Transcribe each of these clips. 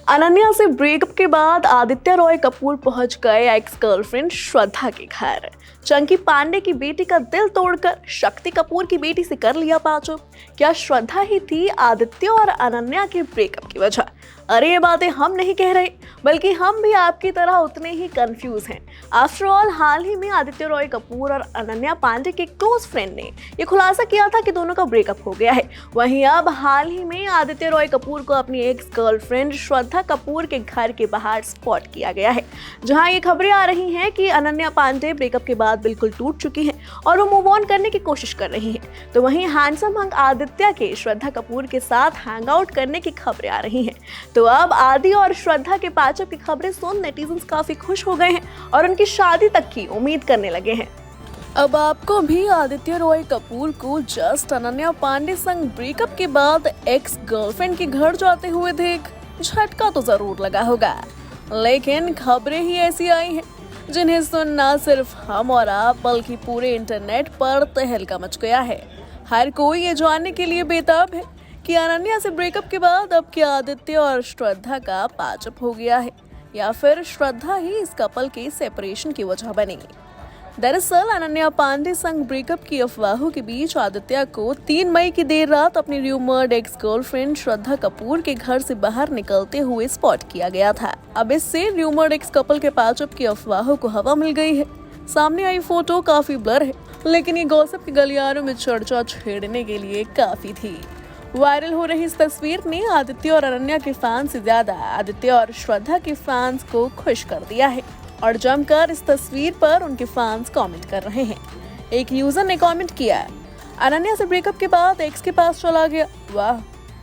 अनन्या से ब्रेकअप के बाद आदित्य रॉय कपूर पहुंच गए एक्स गर्लफ्रेंड श्रद्धा के घर। चंकी पांडे की बेटी का दिल तोड़कर शक्ति कपूर की बेटी से कर लिया पाचो। क्या श्रद्धा ही थी आदित्य और अनन्या के ब्रेकअप की वजह? अरे ये बातें हम नहीं कह रहे, बल्कि हम भी आपकी तरह उतने ही कंफ्यूज हैं। आफ्टर ऑल, हाल ही में आदित्य रॉय कपूर और अनन्या पांडे के क्लोज फ्रेंड ने ये खुलासा किया था कि दोनों का ब्रेकअप हो गया है। वहीं अब हाल ही में आदित्य रॉय कपूर को अपनी एक्स गर्लफ्रेंड श्रद्धा कपूर के घर के बाहर स्पॉट किया गया है, जहां ये खबरें आ रही हैं कि अनन्या पांडे ब्रेकअप के बाद बिल्कुल टूट चुकी हैं और वो मूव ऑन करने की कोशिश कर रही हैं। तो वहीं हैंडसम हंक आदित्य के श्रद्धा कपूर के साथ हैंग आउट करने की खबरें आ रही हैं। तो अब आदि और श्रद्धा के पैचअप की खबरें सुन नेटिजन्स काफी खुश हो गए हैं और उनकी शादी तक की उम्मीद करने लगे हैं। अब आपको भी आदित्य रॉय कपूर को जस्ट अनन्या पांडे संग ब्रेकअप के बाद एक्स गर्लफ्रेंड के घर जाते हुए देख झटका तो जरूर लगा होगा, लेकिन खबरें ही ऐसी आई हैं जिन्हें सुन ना सिर्फ हम और आप बल्कि पूरे इंटरनेट पर तहलका मच गया है। हर कोई ये जानने के लिए बेताब है कि अनन्या से ब्रेकअप के बाद अब क्या आदित्य और श्रद्धा का पैचअप हो गया है या फिर श्रद्धा ही इस कपल के सेपरेशन की वजह बनेगी। दरअसल अनन्या पांडे संग ब्रेकअप की अफवाहों के बीच आदित्य को 3 मई की देर रात अपनी rumoured ex girlfriend Shraddha Kapoor के घर से बाहर निकलते हुए स्पॉट किया गया था। अब इससे र्यूमर्ड एक्स कपल के पैचअप की अफवाहों को हवा मिल गई है। सामने आई फोटो काफी ब्लर है, लेकिन ये गॉसिप के गलियारों में चर्चा छेड़ने के लिए काफी थी। वायरल हो रही इस तस्वीर ने आदित्य और अनन्या के फैंस से ज्यादा आदित्य और श्रद्धा के फैंस को खुश कर दिया है और जमकर इस तस्वीर पर उनके फैंस कमेंट कर रहे हैं। एक यूजर ने कमेंट किया, अनन्या से ब्रेकअप के बाद एक्स के पास चला गया, वाह।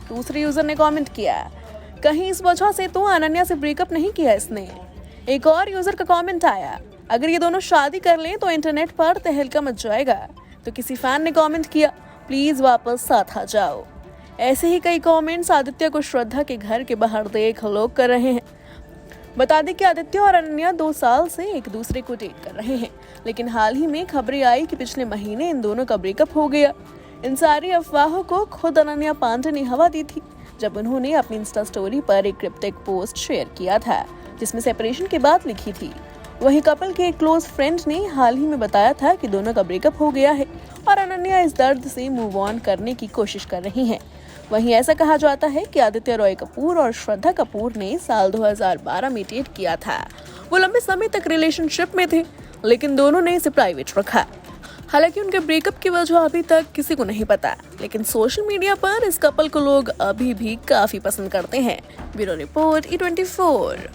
दूसरे यूजर ने कमेंट किया, कहीं इस वजह से तो अनन्या से ब्रेकअप नहीं किया इसने। एक और यूजर का कमेंट आया, अगर ये दोनों शादी कर लें तो इंटरनेट पर तहलका मच जाएगा। तो किसी फैन ने कमेंट किया, प्लीज वापस साथ आ जाओ। ऐसे ही कई कमेंट्स आदित्य को श्रद्धा के घर के बाहर देख लोग कर रहे हैं। बता दें कि आदित्य और अनन्या 2 साल से एक दूसरे को डेट कर रहे हैं, लेकिन हाल ही में खबरें आई कि पिछले महीने इन दोनों का ब्रेकअप हो गया। इन सारी अफवाहों को खुद अनन्या पांडे ने हवा दी थी जब उन्होंने अपनी इंस्टा स्टोरी पर एक क्रिप्टिक पोस्ट शेयर किया था, जिसमें सेपरेशन की बात लिखी थी। वहीं कपल के एक क्लोज फ्रेंड ने हाल ही में बताया था कि दोनों का ब्रेकअप हो गया है और अनन्या इस दर्द से मूव ऑन करने की कोशिश कर रही हैं। वहीं ऐसा कहा जाता है कि आदित्य रॉय कपूर और श्रद्धा कपूर ने साल 2012 में डेट किया था। वो लंबे समय तक रिलेशनशिप में थे, लेकिन दोनों ने इसे प्राइवेट रखा। हालांकि उनके ब्रेकअप की वजह अभी तक किसी को नहीं पता, लेकिन सोशल मीडिया पर इस कपल को लोग अभी भी काफी पसंद करते हैं। Bureau report E24।